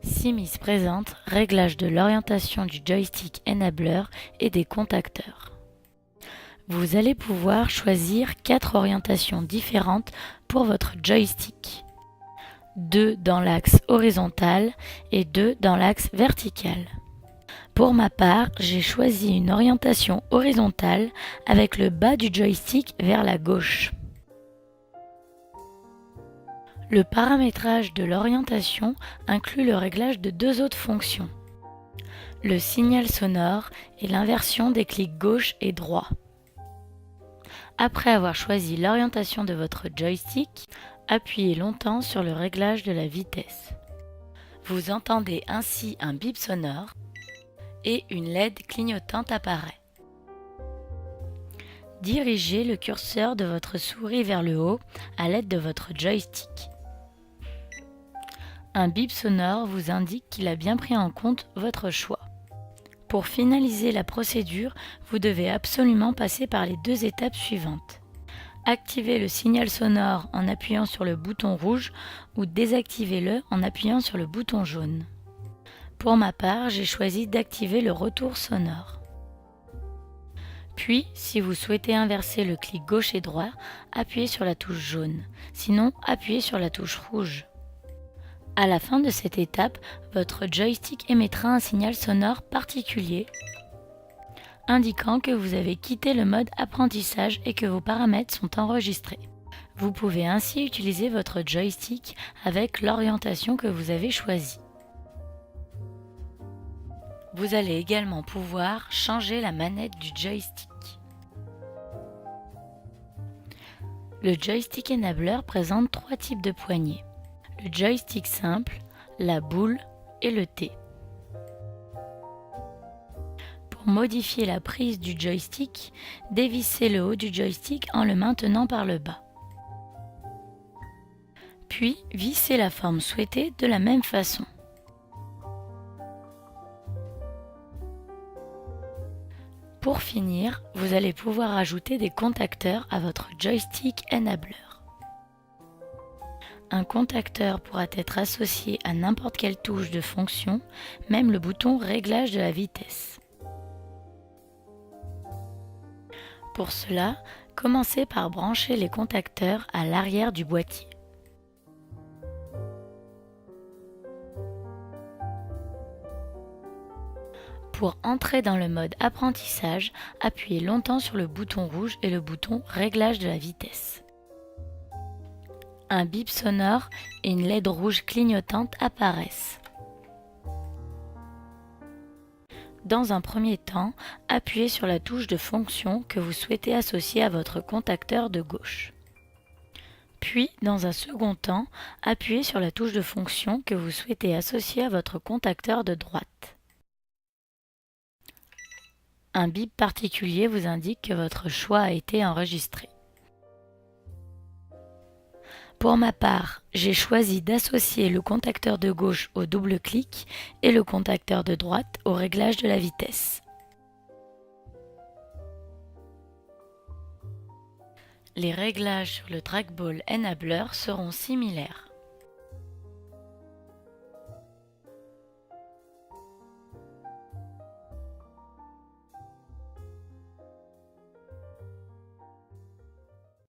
Simis présente réglage de l'orientation du joystick Enabler et des contacteurs. Vous allez pouvoir choisir 4 orientations différentes pour votre joystick. 2 dans l'axe horizontal et 2 dans l'axe vertical. Pour ma part, j'ai choisi une orientation horizontale avec le bas du joystick vers la gauche. Le paramétrage de l'orientation inclut le réglage de 2 autres fonctions, le signal sonore et l'inversion des clics gauche et droit. Après avoir choisi l'orientation de votre joystick, appuyez longtemps sur le réglage de la vitesse. Vous entendez ainsi un bip sonore et une LED clignotante apparaît. Dirigez le curseur de votre souris vers le haut à l'aide de votre joystick. Un bip sonore vous indique qu'il a bien pris en compte votre choix. Pour finaliser la procédure, vous devez absolument passer par les 2 étapes suivantes. Activez le signal sonore en appuyant sur le bouton rouge ou désactivez-le en appuyant sur le bouton jaune. Pour ma part, j'ai choisi d'activer le retour sonore. Puis, si vous souhaitez inverser le clic gauche et droit, appuyez sur la touche jaune. Sinon, appuyez sur la touche rouge. À la fin de cette étape, votre joystick émettra un signal sonore particulier indiquant que vous avez quitté le mode apprentissage et que vos paramètres sont enregistrés. Vous pouvez ainsi utiliser votre joystick avec l'orientation que vous avez choisie. Vous allez également pouvoir changer la manette du joystick. Le joystick Enabler présente 3 types de poignées. Le joystick simple, la boule et le T. Pour modifier la prise du joystick, dévissez le haut du joystick en le maintenant par le bas. Puis, vissez la forme souhaitée de la même façon. Pour finir, vous allez pouvoir ajouter des contacteurs à votre joystick Enabler. Un contacteur pourra être associé à n'importe quelle touche de fonction, même le bouton réglage de la vitesse. Pour cela, commencez par brancher les contacteurs à l'arrière du boîtier. Pour entrer dans le mode apprentissage, appuyez longtemps sur le bouton rouge et le bouton réglage de la vitesse. Un bip sonore et une LED rouge clignotante apparaissent. Dans un premier temps, appuyez sur la touche de fonction que vous souhaitez associer à votre contacteur de gauche. Puis, dans un second temps, appuyez sur la touche de fonction que vous souhaitez associer à votre contacteur de droite. Un bip particulier vous indique que votre choix a été enregistré. Pour ma part, j'ai choisi d'associer le contacteur de gauche au double clic et le contacteur de droite au réglage de la vitesse. Les réglages sur le trackball Enabler seront similaires.